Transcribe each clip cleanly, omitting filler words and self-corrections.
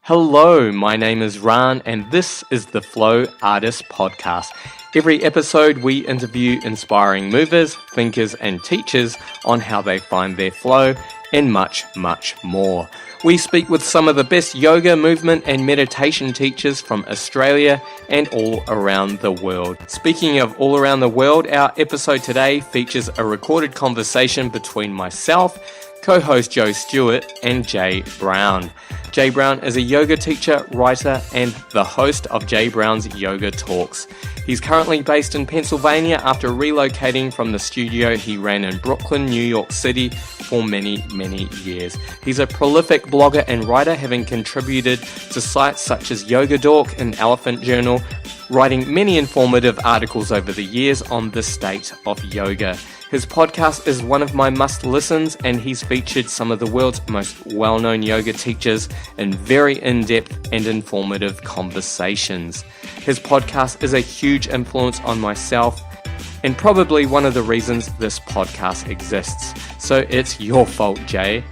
Hello, my name is Ran and this is the Flow Artist Podcast. Every episode we interview inspiring movers, thinkers and teachers on how they find their flow and much, much more. We speak with some of the best yoga, movement and meditation teachers from Australia and all around the world. Speaking of all around the world, our episode today features a recorded conversation between myself, co-host Joe Stewart and Jay Brown. Jay Brown is a yoga teacher, writer, and the host of Jay Brown's Yoga Talks. He's currently based in Pennsylvania after relocating from the studio he ran in Brooklyn, New York City for many, many years. He's a prolific blogger and writer, having contributed to sites such as Yoga Dork and Elephant Journal, writing many informative articles over the years on the state of yoga. His podcast is one of my must-listens, and he's featured some of the world's most well-known yoga teachers in very in-depth and informative conversations. His podcast is a huge influence on myself, and probably one of the reasons this podcast exists. So it's your fault, Jay.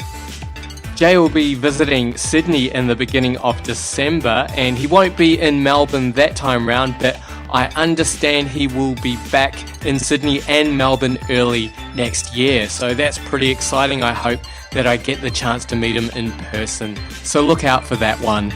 Jay will be visiting Sydney in the beginning of December, and he won't be in Melbourne that time round, but I understand he will be back in Sydney and Melbourne early next year. So that's pretty exciting. I hope that I get the chance to meet him in person. So look out for that one.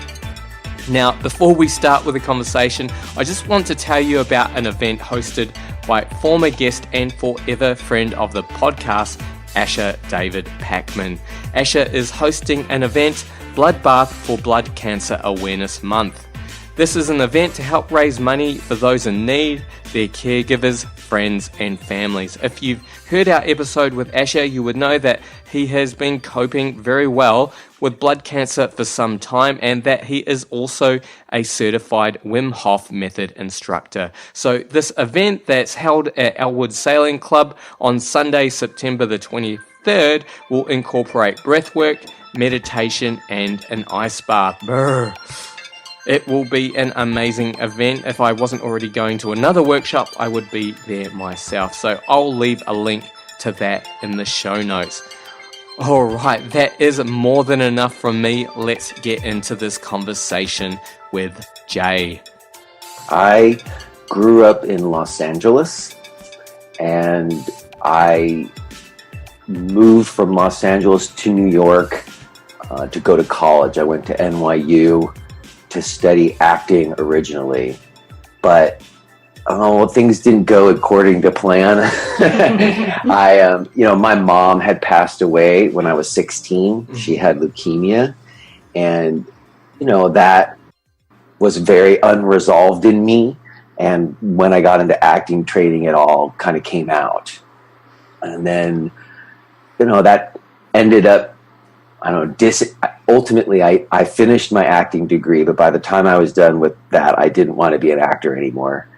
Now, before we start with the conversation, I just want to tell you about an event hosted by former guest and forever friend of the podcast, Asher David Packman. Asher is hosting an event, Bloodbath for Blood Cancer Awareness Month. This is an event to help raise money for those in need, their caregivers, friends and families. If you've heard our episode with Asher, you would know that he has been coping very well with blood cancer for some time, and that he is also a certified Wim Hof method instructor. So this event that's held at Elwood Sailing Club on Sunday, September the 23rd will incorporate breathwork, meditation and an ice bath. Brr. It will be an amazing event. If I wasn't already going to another workshop, I would be there myself. So I'll leave a link to that in the show notes. All right, that is more than enough from me. Let's get into this conversation with Jay. I grew up in Los Angeles, and I moved from Los Angeles to New York to go to college. I went to NYU to study acting originally, but things didn't go according to plan. My mom had passed away when I was 16. She had leukemia, and that was very unresolved in me. And when I got into acting training, it all kind of came out. And then, that ended up, ultimately, I finished my acting degree, but by the time I was done with that, I didn't want to be an actor anymore.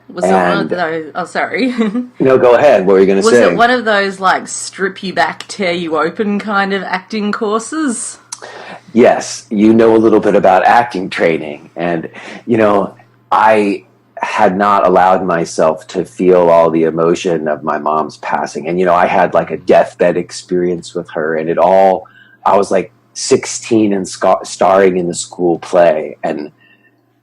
Was it one of those... Oh, sorry. No, go ahead. What were you going to say? Was it one of those, strip you back, tear you open kind of acting courses? Yes. You know a little bit about acting training. And, I had not allowed myself to feel all the emotion of my mom's passing. And, I had a deathbed experience with her, and I was 16 and starring in the school play. And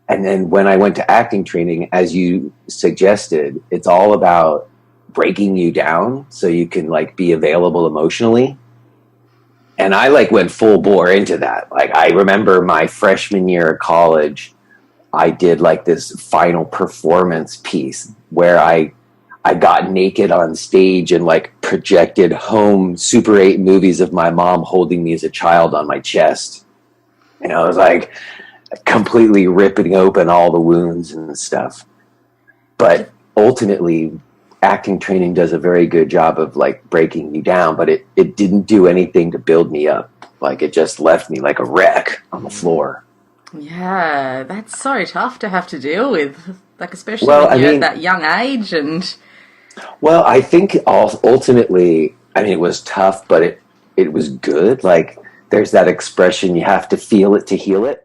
then when I went to acting training, as you suggested, it's all about breaking you down so you can be available emotionally. And I went full bore into that. I remember my freshman year of college, I did this final performance piece where I got naked on stage and projected home Super 8 movies of my mom holding me as a child on my chest. And I was completely ripping open all the wounds and stuff. But ultimately, acting training does a very good job of breaking me down, but it didn't do anything to build me up. It just left me like a wreck on the floor. Yeah, that's so tough to have to deal with, especially when you're at that young age. And well, I think ultimately, it was tough, but it was good. There's that expression, you have to feel it to heal it.